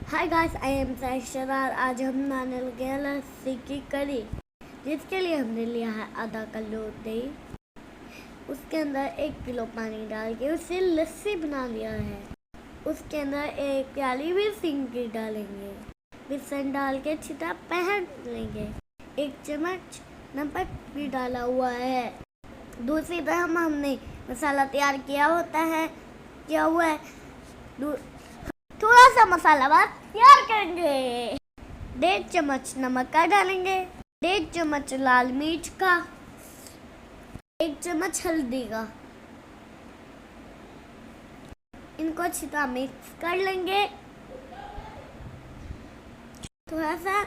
Hi guys, I am शरार। आज हम बनाने लगे हैं लस्सी की करी, जिसके लिए हमने लिया है आधा किलो दही। उसके अंदर 1 किलो पानी डाल के उसे लस्सी बना लिया है। उसके अंदर 1 प्याली भी सिंगी डालेंगे। बेसन डाल के अच्छी तरह पहन लेंगे। 1 चम्मच नमक भी डाला हुआ है। दूसरी तरफ हमने मसाला तैयार किया हुआ है। थोड़ा सा मसाला बाद तैयार करेंगे। 1.5 चम्मच नमक का डालेंगे, 1.5 चम्मच लाल मिर्च का, 1 चम्मच हल्दी का। इनको अच्छी तरह मिक्स कर लेंगे। थोड़ा सा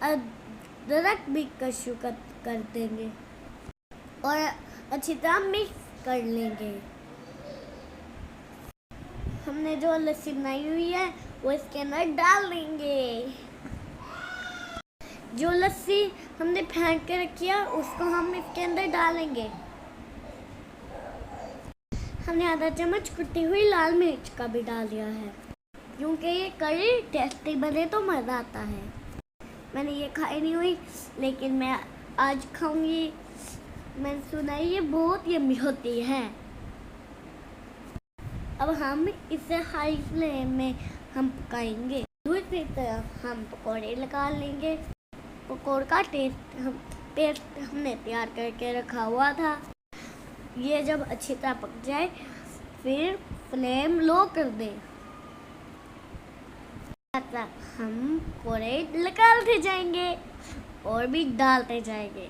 अदरक भी कद्दू कर देंगे और अच्छी तरह मिक्स कर लेंगे। हमने जो लस्सी बनाई हुई है वो इसके अंदर डाल देंगे। जो लस्सी हमने फेंट के रखी है उसको हम इसके अंदर डालेंगे। हमने आधा चम्मच कुटी हुई लाल मिर्च का भी डाल दिया है, क्योंकि ये करी टेस्टी बने तो मज़ा आता है। मैंने ये खाई नहीं हुई, लेकिन मैं आज खाऊंगी। मैंने सुना है ये बहुत यम्मी होती है। अब हम इसे हाई फ्लेम में हम पकाएंगे। दूसरी तरफ हम पकौड़े लगा लेंगे। पकौड़े का पेस्ट हमने तैयार करके रखा हुआ था। ये जब अच्छी तरह पक जाए फिर फ्लेम लो कर दें। हम पकौड़े लगाते जाएंगे और भी डालते जाएंगे।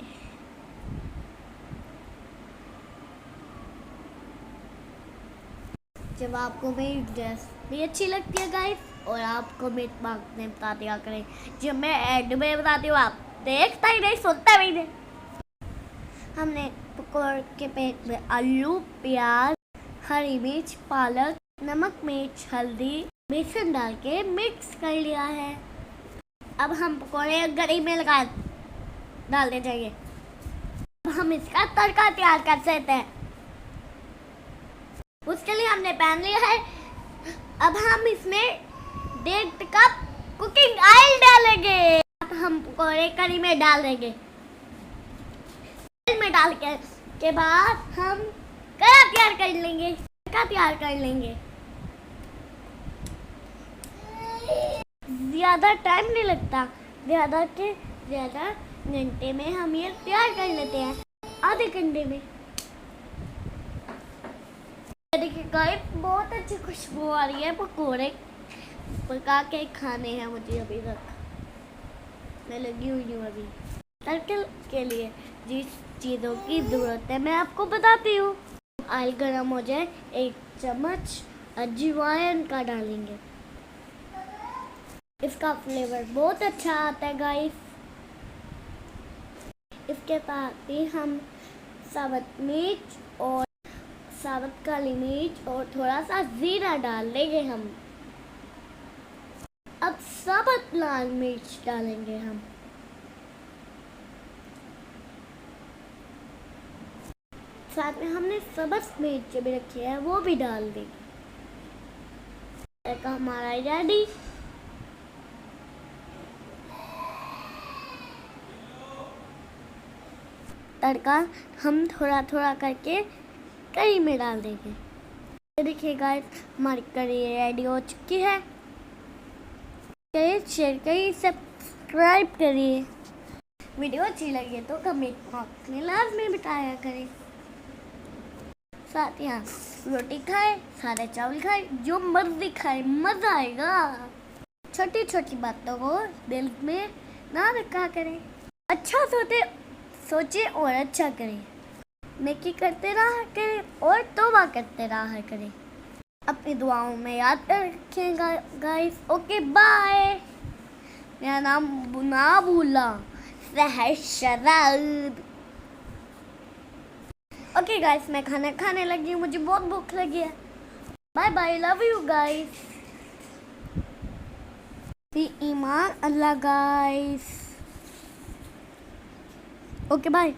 जब आपको मेरी रेसिपी अच्छी लगती है गाइस, और आपको मेरे दिमाग में बता दिया करें, जब मैं एड में बताती हूँ आप देखता ही नहीं, सुनता भी नहीं। हमने पकौड़े के पेट में आलू, प्याज, हरी मिर्च, पालक, नमक, मिर्च, हल्दी, बेसन डाल के मिक्स कर लिया है। अब हम पकौड़े गरी में डालते जाएंगे। अब हम इसका तड़का तैयार कर सकते हैं। उसके लिए हमने पैन लिया है। अब हम इसमें 1.5 कप कुकिंग ऑयल डालेंगे। अब हम पकौड़े करी में डाल देंगे। ऑयल में डाल के बाद हम कड़ा तैयार कर लेंगे। ज़्यादा टाइम नहीं लगता, ज़्यादा से ज़्यादा घंटे में हम ये तैयार कर लेते हैं, आधे घंटे में। देखिए गाइस, बहुत अच्छी खुशबू आ रही है। पकौड़े पका के खाने हैं मुझे अभी तक। मैं लगी हुई हूँ अभी तड़के के लिए। जिस चीज़ों की ज़रूरत है मैं आपको बताती हूँ। ऑयल गर्म हो जाए, 1 चम्मच अजवाइन का डालेंगे। इसका फ्लेवर बहुत अच्छा आता है गाइस। इसके साथ ही हम साबुत मिर्च और साबुत काली मिर्च और थोड़ा सा जीरा डाल लेंगे हम। अब साबुत लाल मिर्च डालेंगे हम। साथ में हमने साबुत मिर्च भी रखी है, वो भी डाल देंगे। तड़का हमारा रेडी। तड़का हम थोड़ा थोड़ा करके करी में डाल देंगे। देखिए गाइस, हमारी करी रेडी हो चुकी है। शेयर करिए, सब्सक्राइब करिए। वीडियो अच्छी लगी तो कमेंट बॉक्स में लाजमी बताया करें। साथ ही रोटी खाए, सारे चावल खाए, जो मर्जी खाए, मजा आएगा। छोटी छोटी बातों को दिल में ना रखा करें। अच्छा सोचे और अच्छा करें। नेकी करते रहा करें और तौबा करते रहा करें। अपनी दुआओं में याद रखिएगा गाइस। Okay bye. मेरा नाम ना भूला, सहर शराब। ओके गाइस, मैं खाना खाने लगी हूँ, मुझे बहुत भूख लगी है। Bye bye, love you guys. ईमान अल्लाह गाइस। Okay bye.